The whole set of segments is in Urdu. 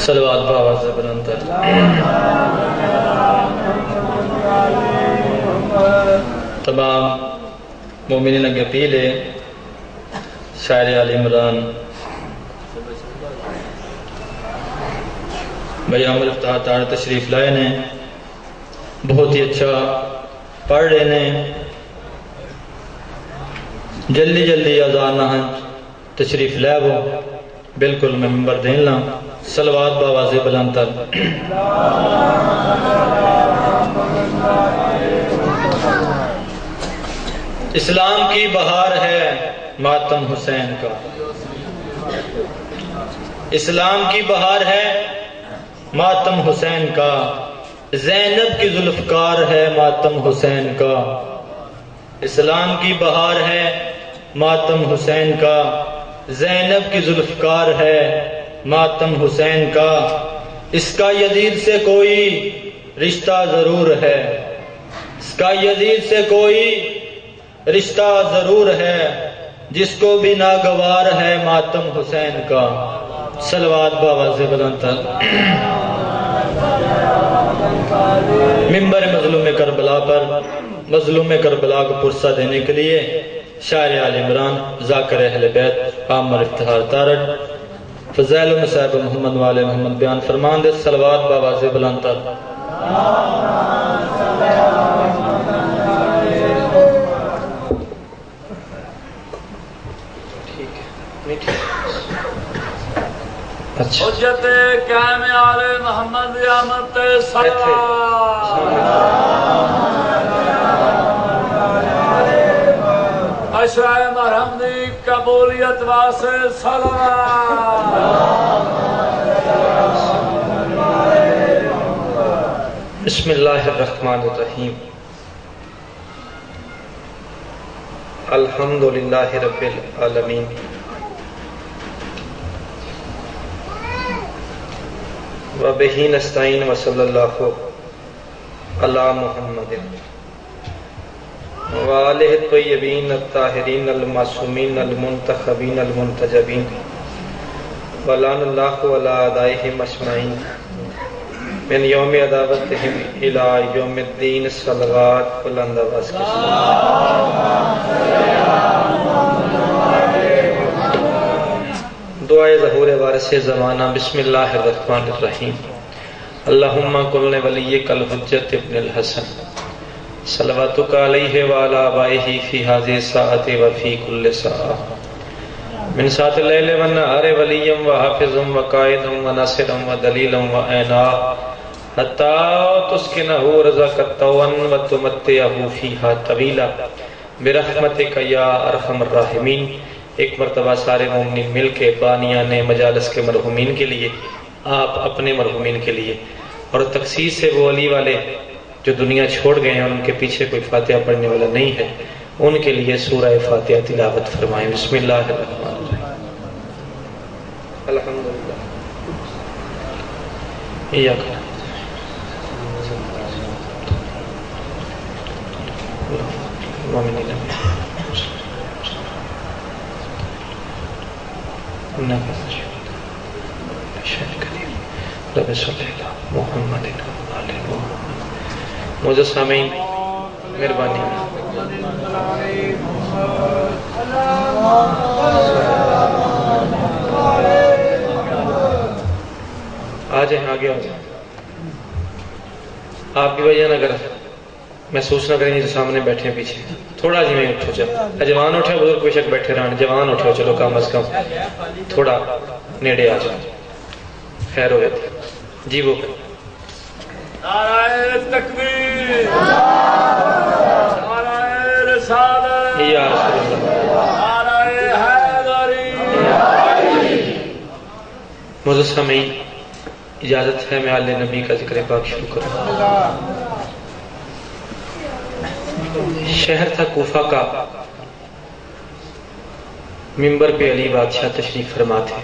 صلوات بآواز بلند تر۔ تمام مومنین اگے اپیل ہے، شاعر آل عمران بھائی عامر افتخار تاڑ تشریف لائے نے، بہت ہی اچھا پڑھ رہے نے، جلدی جلدی اذان نہ تشریف لے وہ بالکل میں ممبر دین لاں۔ صلوات بآواز بلند تر۔ اسلام کی بہار ہے ماتم حسین کا، اسلام کی بہار ہے ماتم حسین کا، زینب کی ذوالفقار ہے ماتم حسین کا، اسلام کی بہار ہے ماتم حسین کا، زینب کی ذوالفقار ہے ماتم حسین کا، اس کا یزید سے کوئی رشتہ ضرور ہے، اس کا یزید سے کوئی رشتہ ضرور ہے، جس کو بھی ناگوار ہے ماتم حسین کا۔ صلوات بآواز بلند تر۔ ممبر مظلوم کربلا پر مظلوم کربلا کو پرسہ دینے کے لیے شاعر آل عمران ذاکر اہل بیت عامر افتخار تارڑ فضائل صاحب محمد والے محمد بیان فرمان دے۔ صلوات بآواز بلند تر۔ حجت قائم آل محمد قیامت صلوات اشرائے مرحم دی قبولیت واسے صلوات۔ بسم اللہ الرحمن الرحیم۔ الحمدللہ رب العالمین، وبہ نستعین، وصلی اللہ علی محمد وآلہ الطیبین الطاہرین المعصومین المنتخبین المنتجبین، ولعن اللہ علی اعدائہم اجمعین من یوم عداوتہم الی یوم الدین۔ صلوات بلند آواز کے ساتھ۔ دعائے ظہور وارث زمانہ۔ بسم اللہ الرحمن الرحیم۔ اللہم کن ولیک الحجت ابن الحسن صلواتک علیہ وعلی آبائہ فی ہذہ الساعۃ وفی کل ساعۃ من ساعۃ اللیل والنہار ولیا وحافظا وقائدا وناصرا ودلیلا وعینا حتی تسکنہ رزقک طوعا وتمتعہ فیہا طویلا برحمتک یا ارحم الراحمین۔ ایک مرتبہ سارے مومنین مل کے بانیان مجالس کے مرحومین کے لیے، آپ اپنے مرحومین کے لیے، اور تخصیص سے وہ علی والے جو دنیا چھوڑ گئے ہیں اور ان کے پیچھے کوئی فاتحہ پڑھنے والا نہیں ہے، ان کے لیے سورہ فاتحہ تلاوت فرمائیں۔ بسم اللہ الرحمن الرحیم۔ الحمدللہ ایاک نعبد رب صلی اللہ محمد علیہ محمد۔ معزز سامعین، مہربانی آ جائیں، آگے آ جائیں۔ آپ کی وجہ اگر محسوس نہ کریں جو سامنے بیٹھے ہیں پیچھے، تھوڑا جی میں اٹھو جا، جوان اٹھے بزرگ بے شک بیٹھے رہن، جوان اٹھو چلو کم از کم تھوڑا نیڑے آ جاؤ، خیر ہوئے تھے جی۔ وہ نعرہ تکبیر، نعرہ رسالت، یا رسول اللہ، نعرہ حیدری۔ معزز سامعین، اجازت ہے میں آل نبی کا ذکر پاک شروع کروں۔ شہر تھا کوفہ کا، ممبر پہ علی بادشاہ تشریف فرما تھے۔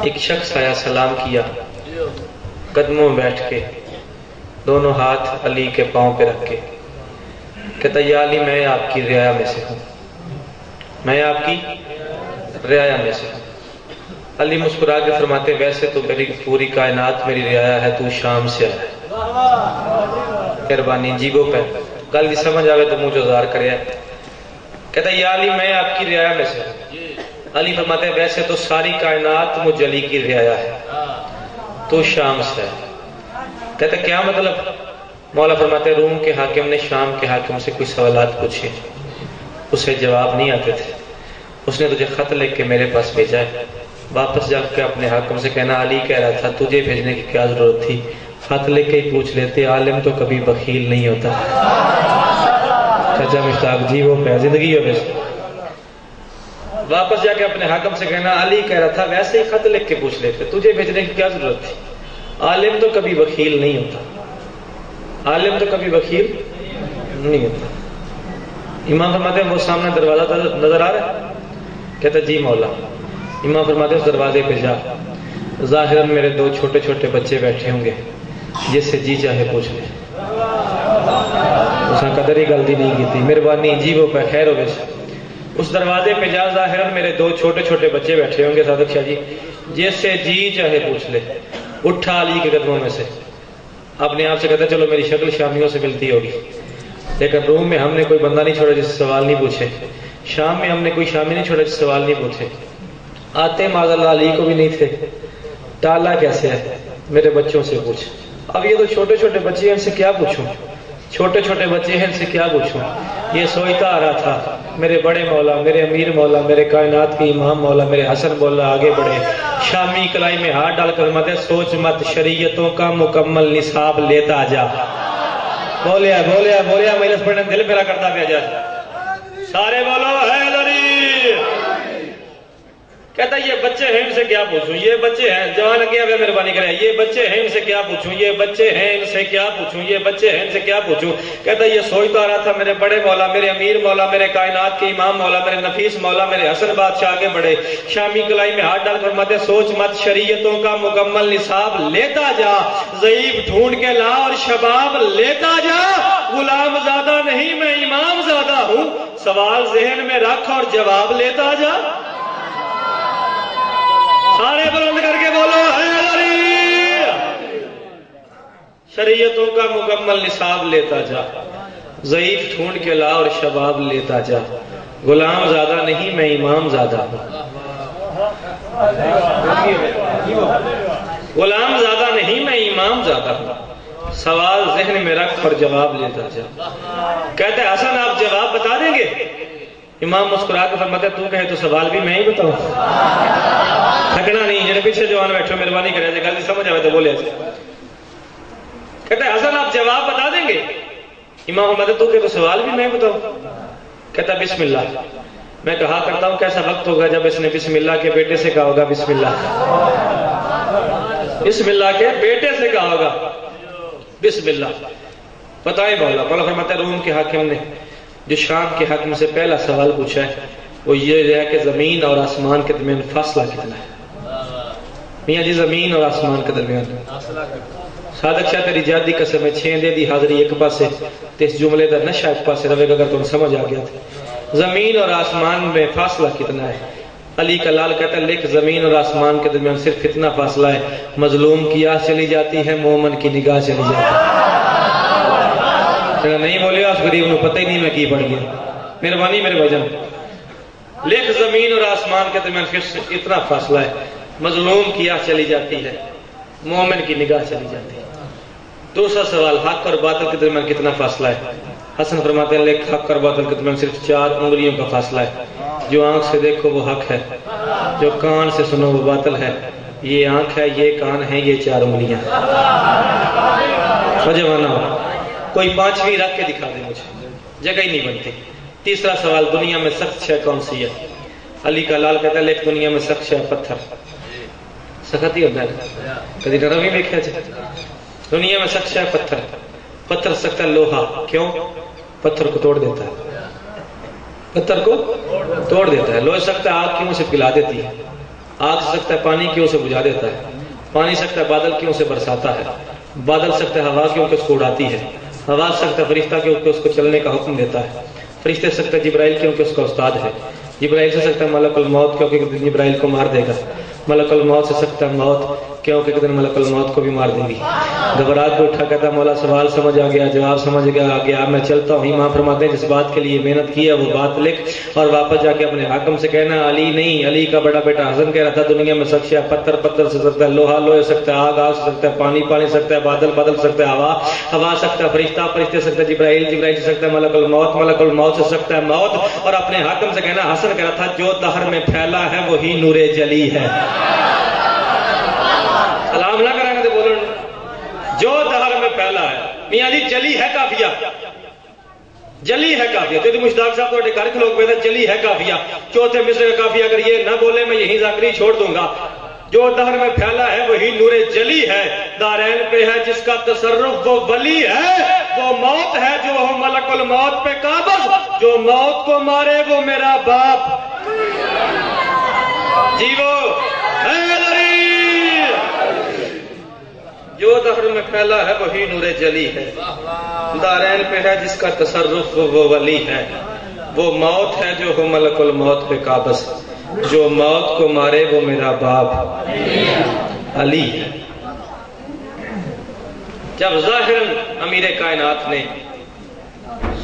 ایک شخص آیا، سلام کیا، قدموں میں بیٹھ کے دونوں ہاتھ علی کے پاؤں پہ رکھ کے کہتا یا علی میں آپ کی رعایا میں سے ہوں، میں آپ کی رعایا میں سے ہوں۔ علی مسکرا کے فرماتے ویسے تو میری پوری کائنات میری رعایا ہے، تو شام سے آیا ہے، مہربانی جیبو پہ گل دی سمجھ آوے تو مجھے ازار کرے۔ کہتا یا علی میں آپ کی رعایا میں سے۔ علی فرماتے ہیں ویسے تو ساری کائنات مجھ علی کی رعایا ہے، تو شام سے ہے۔ کہتا کیا مطلب؟ مولا فرماتے ہیں روم کے حاکم نے شام کے حاکم سے کوئی سوالات پوچھے، اسے جواب نہیں آتے تھے، اس نے تجھے خط لکھ کے میرے پاس بھیجا ہے، واپس جا کے اپنے حاکم سے کہنا علی کہہ رہا تھا تجھے بھیجنے کی کیا ضرورت تھی، خط لکھ کے ہی پوچھ لیتے، عالم تو کبھی بخیل نہیں ہوتا۔ چچا مشتاق جی وہ پہ زندگی ہو بس، واپس جا کے اپنے حاکم سے کہنا علی کہہ رہا تھا ویسے ہی خط لکھ کے پوچھ لیتے، تجھے بھیجنے کی کیا ضرورت تھی، عالم تو کبھی بخیل نہیں ہوتا، عالم تو کبھی بخیل نہیں ہوتا۔ امام فرماتے ہیں وہ سامنے دروازہ نظر آ رہا ہے؟ کہتا جی مولا۔ امام فرماتے ہیں اس دروازے پہ جا، ظاہراً میرے دو چھوٹے چھوٹے بچے بیٹھے ہوں گے، جس سے جی چاہے پوچھ لے۔ اس نے قدر ہی غلطی نہیں کی تھی، مہربانی جی وہ پہ خیر ہو گئے۔ اس دروازے پہ جا، ظاہراً میرے دو چھوٹے چھوٹے بچے بیٹھے ہوں گے صادق شاہ جی، جس سے جی چاہے پوچھ لے۔ اٹھا علی کے قدموں میں سے، اپنے آپ سے کہتا چلو میری شکل شامیوں سے ملتی ہوگی، لیکن روم میں ہم نے کوئی بندہ نہیں چھوڑا جس سے سوال نہیں پوچھے، شام میں ہم نے کوئی شامی نہیں چھوڑا جس سے سوال نہیں پوچھے، آتے معاذ اللہ علی کو بھی نہیں تھے، ٹالا کیسے ہے؟ میرے بچوں سے پوچھ۔ اب یہ تو چھوٹے چھوٹے بچے ہیں، ان سے کیا پوچھوں؟ چھوٹے چھوٹے بچے ہیں، ان سے کیا پوچھوں؟ یہ سوچتا آ رہا تھا میرے بڑے مولا، میرے امیر مولا، میرے کائنات کے امام مولا، میرے حسن مولا آگے بڑھے، شامی کلائی میں ہاتھ ڈال کر فرماتے سوچ مت شریعتوں کا مکمل نصاب لیتا جا۔ بولیا بولیا بولیا مجلس پڑھنے دل میرا کرتا پیا جا، سارے بولو حیدری۔ کہتا یہ بچے ہیں ان سے کیا پوچھوں، یہ بچے ہیں، جوان لگے اب مہربانی کرے، یہ بچے ہیں ان سے کیا پوچھوں، یہ بچے ہیں ان سے کیا پوچھوں، یہ بچے ہیں ان سے کیا پوچھوں۔ کہتا یہ سوچتا رہا تھا میرے بڑے مولا، میرے امیر مولا، میرے کائنات کے امام مولا، میرے نفیس مولا، میرے حسن بادشاہ آگے بڑھے، شامی کلائی میں ہاتھ ڈال فرماتے سوچ مت شریعتوں کا مکمل نصاب لیتا جا، ضعیف ڈھونڈ کے لا اور شباب لیتا جا، غلام زیادہ نہیں میں امام زیادہ ہوں، سوال ذہن میں رکھ اور جواب لیتا جا۔ سارے بلند کر کے بولو حیدری۔ شریعتوں کا مکمل نصاب لیتا جا، ضعیف ڈھونڈ کے لا اور شباب لیتا جا، غلام زیادہ نہیں میں امام زیادہ ہوں، غلام زیادہ نہیں میں امام زیادہ ہوں، سوال ذہن میں رکھ اور جواب لیتا جا۔ کہتے ہیں حسن آپ جواب بتا دیں گے؟ امام مسکرا کے فرماتا ہے تو کہے تو سوال بھی میں ہی بتاؤں، تھکنا نہیں، جنہیں پیچھے جوان بیٹھو مہربانی کرے جائے گل سمجھ آئے تو بولے ایسے۔ کہتا ہے حسن آپ جواب بتا دیں گے؟ امام فرماتا ہے تو کہے تو سوال بھی میں بتاؤں۔ کہتا ہے بسم اللہ۔ میں کہا کرتا ہوں کیسا وقت ہوگا جب اس نے بسم اللہ کے بیٹے سے کہا ہوگا بسم اللہ، بسم اللہ کے بیٹے سے کہا ہوگا بسم اللہ۔ بتائیں مولا۔ مولا فرماتا ہے روم کے حاکم نے جو شام کے حاکم سے پہلا سوال پوچھا ہے وہ یہ ہے کہ زمین اور آسمان کے درمیان فاصلہ کتنا ہے؟ میاں جی زمین اور آسمان کے درمیان صادق شاہ تیری جادی قسم ہے 6 دے دی حاضری ایک پاسے تے اس جملے دا نشہ ایک پاسے رہے گا، اگر تم سمجھ آ گیا تھا زمین اور آسمان میں فاصلہ کتنا ہے؟ علی کا لال کہتا ہے لکھ زمین اور آسمان کے درمیان صرف اتنا فاصلہ ہے مظلوم کی آہ چلی جاتی ہے، مومن کی نگاہ چلی جاتی ہے۔ نہیں بولے اس غریب نے پتہ ہی نہیں میں کی پڑھ گیا، مہربانی میرے بھائی جان، لکھ زمین اور آسمان کے درمیان صرف اتنا فاصلہ ہے مظلوم کی آہ چلی جاتی ہے، مومن کی نگاہ چلی جاتی ہے۔ دوسرا سوال حق اور باطل کے درمیان کتنا فاصلہ ہے؟ حسن فرماتے ہیں لکھ حق اور باطل کے درمیان صرف 4 انگلیوں کا فاصلہ ہے، جو آنکھ سے دیکھو وہ حق ہے، جو کان سے سنو وہ باطل ہے، یہ آنکھ ہے یہ کان ہے یہ 4 انگلیاں۔ نوجوانوں کوئی 5ویں رکھ کے دکھا دے مجھے، جگہ ہی نہیں بنتی۔ تیسرا سوال دنیا میں سخت شے کون سی ہے؟ علی کا لال کہتا ہے لکھ دنیا میں سخت شے پتھر، سخت ہی ہوتا ہے کبھی نرم ہی دیکھا جائے، دنیا میں سخت شے پتھر، پتھر سخت ہے لوہا، کیوں؟ پتھر کو توڑ دیتا ہے، پتھر کو توڑ دیتا ہے۔ لوہا سخت ہے آگ کیوں سے پلا دیتی ہے، آگ سخت ہے پانی کیوں سے بجھا دیتا ہے، پانی سخت ہے بادل کیوں سے برساتا ہے، بادل سخت ہے ہوا کیوں کہ اس کو اڑاتی ہے، ہوا سخت ہے فرشتہ کیوں کہ اس کو چلنے کا حکم دیتا ہے، فرشتے سخت ہے جبرائیل کیوں کہ اس کا استاد ہے، جبرائیل سے سخت ہے ملک الموت کیوں کہ جبرائیل کو مار دے گا، ملک الموت سے سکتا ہے موت، کیونکہ ایک دن ملک الموت کو بھی مار دیں گی۔ گھبراہٹ پہ اٹھا کہتا مولا سوال سمجھ آ گیا، جواب سمجھ گیا، میں چلتا ہوں۔ امام فرماتے ہیں جس بات کے لیے محنت کی ہے وہ بات لکھ اور واپس جا کے اپنے حاکم سے کہنا علی نہیں، علی کا بڑا بیٹا حسن کہہ رہا تھا دنیا میں سب شے پتھر پتھر سے سکتا ہے، لوہا لوہے سکتا ہے، آگ آگ سے سکتا ہے، پانی پانی سکتا ہے، بادل بادل سکتا ہے، ہوا ہوا سکتا ہے، فرشتہ فرشتے سکتا ہے، جبرائیل جبرائیل سے سکتا ہے، ملک الموت سے سکتا ہے موت۔ اور اپنے حاکم سے کہنا حسن کہہ رہا تھا جو دہر میں پھیلا ہے وہی نور جلی ہے۔ سلام نہ کریں گے تو بولو جو دہر میں پھیلا ہے، میاں جی جلی ہے کافیہ، جلی ہے کافیہ۔ تو مشتاق صاحب تو گھر کے لوگ پہ جلی ہے کافیہ، چوتھے مصرے کا کافیہ اگر یہ نہ بولے میں یہیں ذاکری چھوڑ دوں گا۔ جو دہر میں پھیلا ہے وہی نور جلی ہے، دارین پہ ہے جس کا تصرف وہ ولی ہے، وہ موت ہے جو ہو ملک الموت پہ قابض، جو موت کو مارے وہ میرا باپ جی وہ جو دہر میں پھیلا ہے وہی نور جلی ہے، دارین پہ ہے جس کا تصرف وہ ولی ہے، وہ موت ہے جو ہو ملک الموت پہ قابض، جو موت کو مارے وہ میرا باپ علی ہے۔ جب ظاہراً امیر کائنات نے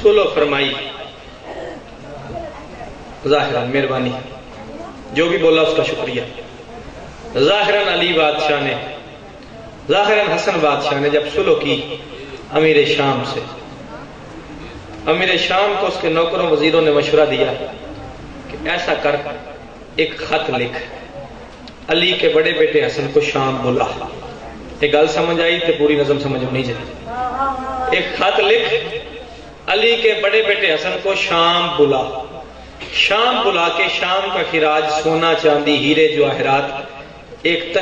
صلح فرمائی، ظاہراً مہربانی جو بھی بولا اس کا شکریہ، ظاہراً علی بادشاہ نے، ظاہراً حسن بادشاہ نے جب صلح کی امیر شام سے، امیر شام کو اس کے نوکروں وزیروں نے مشورہ دیا کہ ایسا کر ایک خط لکھ علی کے بڑے بیٹے حسن کو شام بلا۔ ایک گل سمجھ آئی تو پوری نظم سمجھ نہیں جائے۔ ایک خط لکھ علی کے بڑے بیٹے حسن کو شام بلا، شام بلا کے شام کا خراج سونا چاندی ہیرے جواہرات ایک